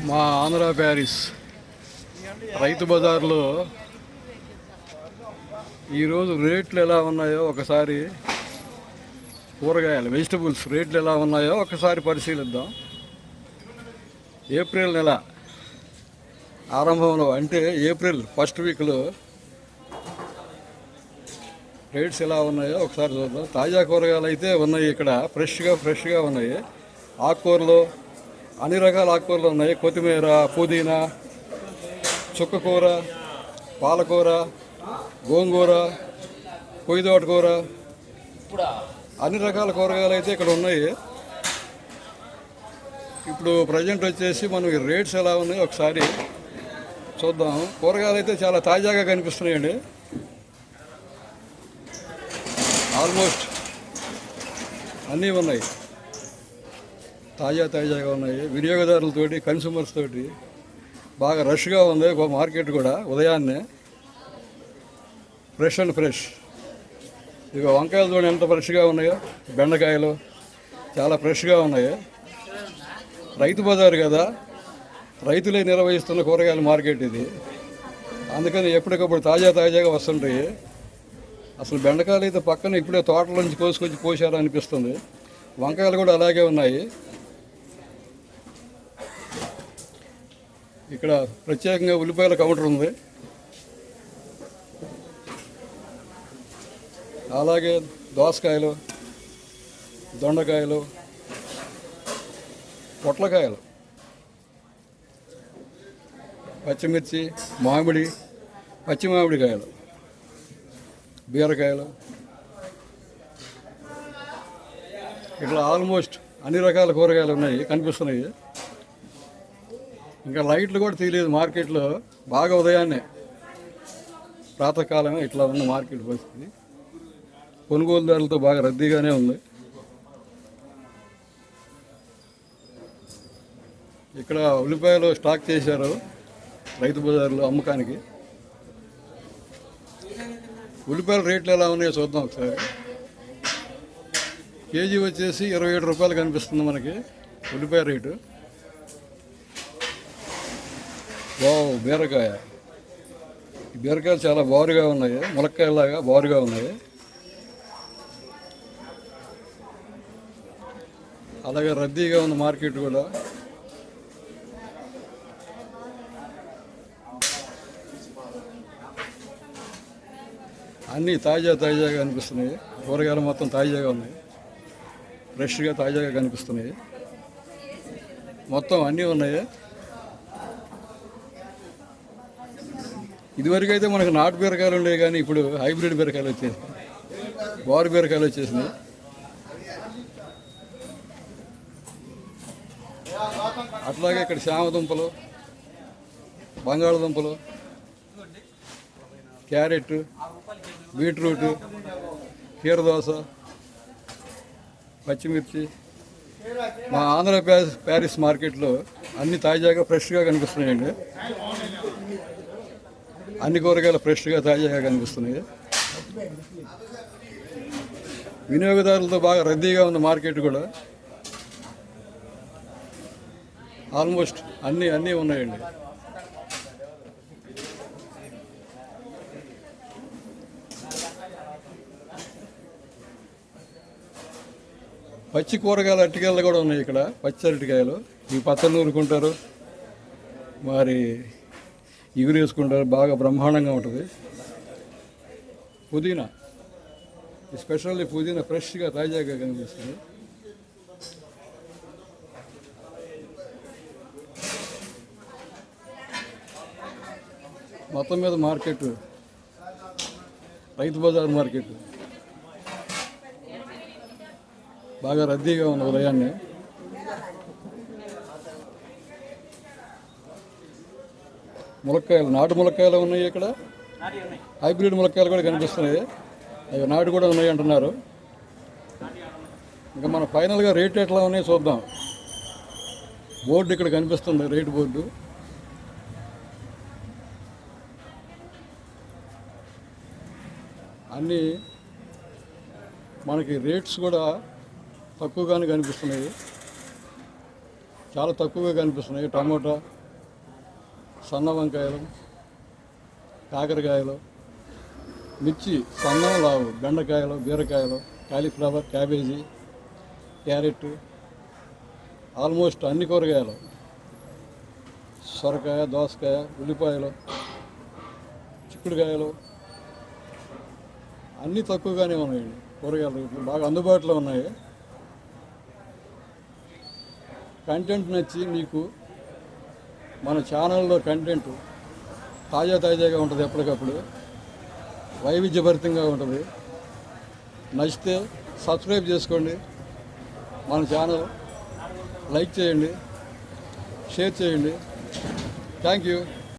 మా ఆంధ్ర ప్యారిస్ రైతు బజార్లో ఈరోజు రేట్లు ఎలా ఉన్నాయో ఒకసారి, కూరగాయలు వెజిటబుల్స్ రేట్లు ఎలా ఉన్నాయో ఒకసారి పరిశీలిద్దాం. ఏప్రిల్ నెల ఆరంభంలో అంటే ఏప్రిల్ ఫస్ట్ వీక్లో రేట్స్ ఎలా ఉన్నాయో ఒకసారి చూద్దాం. తాజా కూరగాయలు అయితే ఉన్నాయి, ఇక్కడ ఫ్రెష్గా ఉన్నాయి. ఆకుకూరలు అన్ని రకాల ఆకుకూరలు ఉన్నాయి. కొత్తిమీర, పుదీనా, చుక్కకూర, పాలకూర, గోంగూర, పొయ్యితోటకూర, అన్ని రకాల కూరగాయలు అయితే ఇక్కడ ఉన్నాయి. ఇప్పుడు ప్రజెంట్ వచ్చేసి మనం ఈ రేట్స్ ఎలా ఉన్నాయో ఒకసారి చూద్దాం. కూరగాయలు అయితే చాలా తాజాగా కనిపిస్తున్నాయండి. ఆల్మోస్ట్ అన్నీ ఉన్నాయి, తాజాగా ఉన్నాయి. వినియోగదారులతోటి, కన్సూమర్స్ తోటి బాగా రష్గా ఉంది మార్కెట్ కూడా. ఉదయాన్నే ఫ్రెష్. ఇక వంకాయలు చూడండి ఎంత ఫ్రెష్గా ఉన్నాయో. బెండకాయలు చాలా ఫ్రెష్గా ఉన్నాయి. రైతు బజారు కదా, రైతులే నిర్వహిస్తున్న కూరగాయల మార్కెట్ ఇది. అందుకని ఎప్పటికప్పుడు తాజాగా వస్తుంటాయి. అసలు బెండకాయలు అయితే పక్కన ఇప్పుడే తోటల నుంచి కోసుకొచ్చి పోసారు అనిపిస్తుంది. వంకాయలు కూడా అలాగే ఉన్నాయి. ఇక్కడ ప్రత్యేకంగా ఉల్లిపాయల కౌంటర్ ఉంది. అలాగే దోసకాయలు, దొండకాయలు, పొట్లకాయలు, పచ్చిమిర్చి, పచ్చి మామిడికాయలు, బీరకాయలు, ఇట్లా ఆల్మోస్ట్ అన్ని రకాల కూరగాయలు ఉన్నాయి, కనిపిస్తున్నాయి. ఇంకా లైట్లు కూడా తీయలేదు మార్కెట్లో. బాగా ఉదయాన్నే ప్రాతకాలమే ఇట్లా ఉన్న మార్కెట్ పరిస్థితి. కొనుగోలుదారులతో బాగా రద్దీగానే ఉంది. ఇక్కడ ఉల్లిపాయలు స్టాక్ చేశారు రైతు బజార్లో అమ్మకానికి. ఉల్లిపాయల రేట్లు ఎలా ఉన్నాయో చూద్దాం ఒకసారి. కేజీ వచ్చేసి 27 రూపాయలు కనిపిస్తుంది మనకి ఉల్లిపాయ రేటు. బీరకాయ, ఈ బీరకాయలు చాలా బారుగా ఉన్నాయి, ములక్కాయలాగా బారుగా ఉన్నాయి. అలాగే రద్దీగా ఉంది మార్కెట్ కూడా. అన్నీ తాజాగా కనిపిస్తున్నాయి. కూరగాయలు మొత్తం తాజాగా ఉన్నాయి, ఫ్రెష్గా తాజాగా కనిపిస్తున్నాయి. మొత్తం అన్నీ ఉన్నాయి. ఇదివరకు అయితే మనకు నాటు బీరకాయలు ఉండేవి, కానీ ఇప్పుడు హైబ్రిడ్ బీరకాయలు వచ్చేసినాయి, బారు బీరకాయలు వచ్చేసినాయి. అట్లాగే ఇక్కడ చామదుంపలు, బంగాళదుంపలు, క్యారెట్, బీట్రూట్, కీరదోస, పచ్చిమిర్చి. మా ఆంధ్ర ప్యారిస్ మార్కెట్లో అన్ని తాజాగా ఫ్రెష్గా కనిపిస్తున్నాయండి. అన్ని కూరగాయలు ఫ్రెష్గా తాజాగా కనిపిస్తున్నాయి. వినియోగదారులతో బాగా రద్దీగా ఉంది మార్కెట్ కూడా. ఆల్మోస్ట్ అన్నీ ఉన్నాయండి. పచ్చి కూరగాయల అరటికాయలు కూడా ఉన్నాయి ఇక్కడ. పచ్చి అరటికాయలు ఈ పచ్చడి నూరుకుంటారు, మరి ఇగురు వేసుకుంటారు, బాగా బ్రహ్మాండంగా ఉంటుంది. పుదీనా, ఎస్పెషల్లీ పుదీనా ఫ్రెష్గా తాజాగా కనిపిస్తుంది. మొత్తం మీద మార్కెట్, రైతు బజార్ మార్కెట్ బాగా రద్దీగా ఉంది ఉదయాన్నే. ములక్కాయలు, నాటు ములక్కాయలు ఉన్నాయి ఇక్కడ. హైబ్రిడ్ ములక్కాయలు కూడా కనిపిస్తున్నాయి, అవి నాటు కూడా ఉన్నాయి అంటున్నారు. ఇంకా మన ఫైనల్గా రేట్ ఎట్లా ఉన్నాయో చూద్దాం. బోర్డు ఇక్కడ కనిపిస్తుంది, రేటు బోర్డు. అన్నీ మనకి రేట్స్ కూడా తక్కువగానే కనిపిస్తున్నాయి, చాలా తక్కువగా కనిపిస్తున్నాయి. టమోటా సన్న వంకాయలు, కాకరకాయలు, మిర్చి సన్నం లావు, బెండకాయలు, బీరకాయలు, కాలీఫ్లవర్, క్యాబేజీ, క్యారెట్, ఆల్మోస్ట్ అన్ని కూరగాయలు, సొరకాయ, దోసకాయ, ఉల్లిపాయలు, చిక్కుడుకాయలు అన్నీ తక్కువగానే ఉన్నాయండి. కూరగాయలు ఇప్పుడు బాగా అందుబాటులో ఉన్నాయి. కంటెంట్ నచ్చి మీకు మన ఛానల్లో కంటెంట్ తాజాగా ఉంటుంది, ఎప్పటికప్పుడు వైవిధ్యభరితంగా ఉంటుంది. నచ్చితే సబ్స్క్రైబ్ చేసుకోండి, మన ఛానల్ లైక్ చేయండి, షేర్ చేయండి. Thank you.